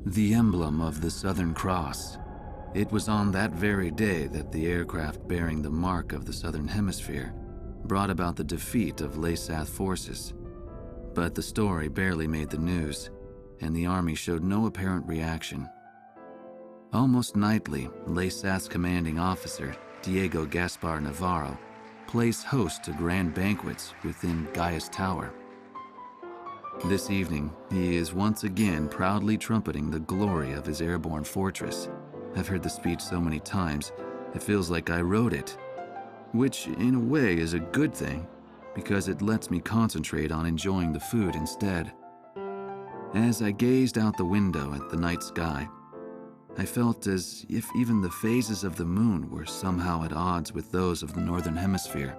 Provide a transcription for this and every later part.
The emblem of the Southern Cross. It was on that very day that the aircraft bearing the mark of the Southern Hemisphere brought about the defeat of Laysath forces. But the story barely made the news, and the army showed no apparent reaction. Almost nightly, Laysath's commanding officer, Diego Gaspar Navarro, plays host to grand banquets within Gaia's Tower. This evening, he is once again proudly trumpeting the glory of his airborne fortress. I've heard the speech so many times, it feels like I wrote it. Which, in a way, is a good thing, because it lets me concentrate on enjoying the food instead. As I gazed out the window at the night sky, I felt as if even the phases of the moon were somehow at odds with those of the Northern Hemisphere.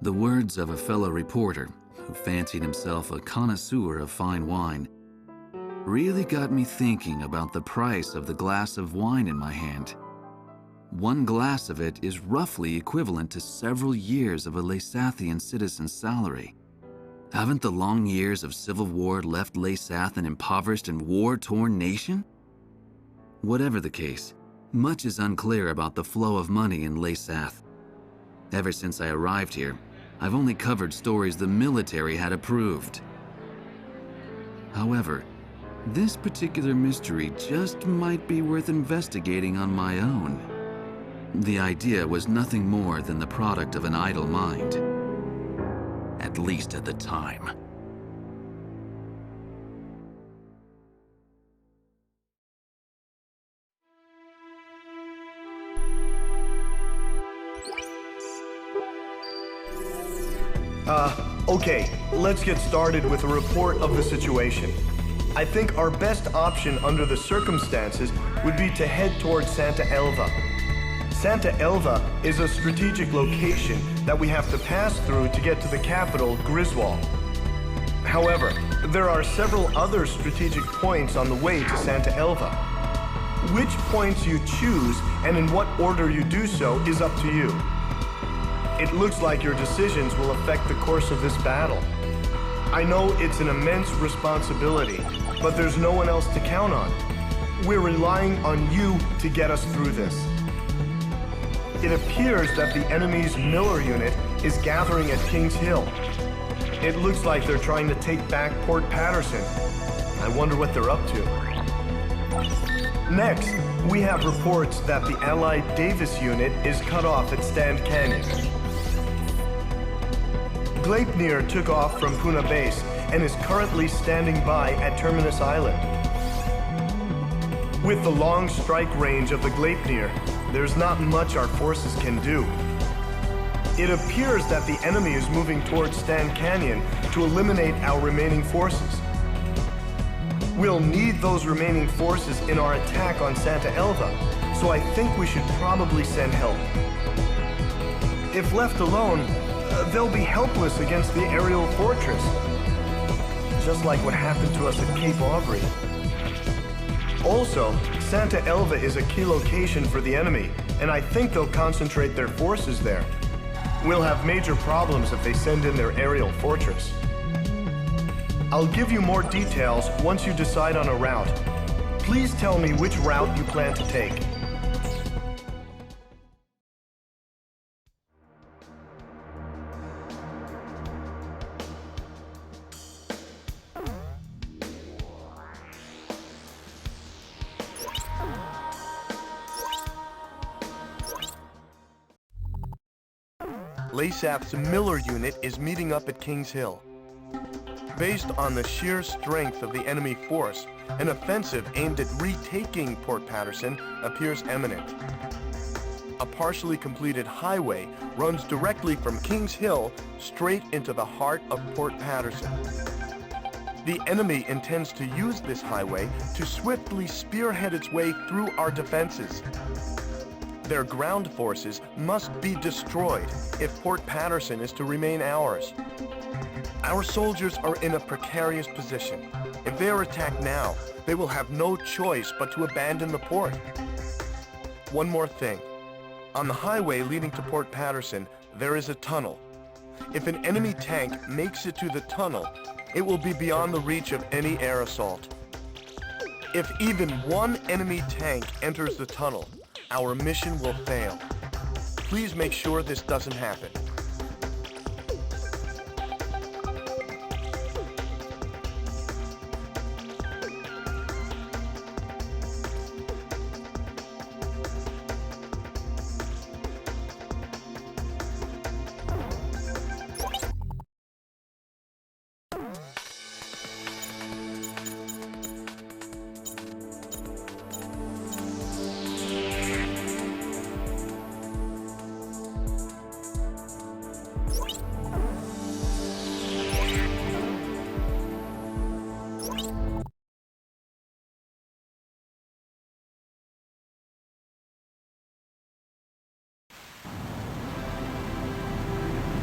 The words of a fellow reporter, who fancied himself a connoisseur of fine wine, really got me thinking about the price of the glass of wine in my hand. One glass of it is roughly equivalent to several years of a Laysathian citizen's salary. Haven't the long years of civil war left Laysath an impoverished and war-torn nation? Whatever the case, much is unclear about the flow of money in Laysath. Ever since I arrived here, I've only covered stories the military had approved. However, this particular mystery just might be worth investigating on my own. The idea was nothing more than the product of an idle mind. At least at the time. Okay, let's get started with a report of the situation. I think our best option under the circumstances would be to head towards Santa Elva. Santa Elva is a strategic location that we have to pass through to get to the capital, Griswold. However, there are several other strategic points on the way to Santa Elva. Which points you choose and in what order you do so is up to you. It looks like your decisions will affect the course of this battle. I know it's an immense responsibility, but there's no one else to count on. We're relying on you to get us through this. It appears that the enemy's Miller unit is gathering at Kings Hill. It looks like they're trying to take back Port Patterson. I wonder what they're up to. Next, we have reports that the Allied Davis unit is cut off at Stand Canyon. Gleipnir took off from Puna Base and is currently standing by at Terminus Island. With the long strike range of the Gleipnir, there's not much our forces can do. It appears that the enemy is moving towards Stand Canyon to eliminate our remaining forces. We'll need those remaining forces in our attack on Santa Elva, so I think we should probably send help. If left alone, they'll be helpless against the aerial fortress, just like what happened to us at Cape Aubrey. Also, Santa Elva is a key location for the enemy, and I think they'll concentrate their forces there. We'll have major problems if they send in their aerial fortress. I'll give you more details once you decide on a route. Please tell me which route you plan to take. Laysath's Miller unit is meeting up at Kings Hill. Based on the sheer strength of the enemy force, an offensive aimed at retaking Port Patterson appears imminent. A partially completed highway runs directly from Kings Hill straight into the heart of Port Patterson. The enemy intends to use this highway to swiftly spearhead its way through our defenses. Their ground forces must be destroyed if Port Patterson is to remain ours. Our soldiers are in a precarious position. If they are attacked now, they will have no choice but to abandon the port. One more thing. On the highway leading to Port Patterson, there is a tunnel. If an enemy tank makes it to the tunnel, it will be beyond the reach of any air assault. If even one enemy tank enters the tunnel, our mission will fail. Please make sure this doesn't happen.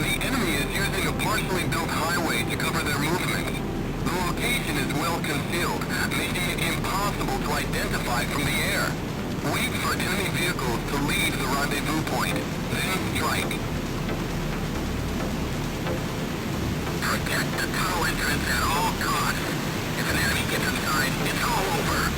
The enemy is using a partially built highway to cover their movements. The location is well concealed, making it impossible to identify from the air. Wait for enemy vehicles to leave the rendezvous point, then strike. Protect the tunnel entrance at all costs. If an enemy gets inside, it's all over.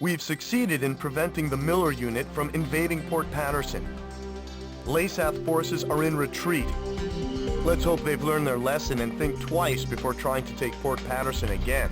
We've succeeded in preventing the Miller unit from invading Port Patterson. LASATH forces are in retreat. Let's hope they've learned their lesson and think twice before trying to take Port Patterson again.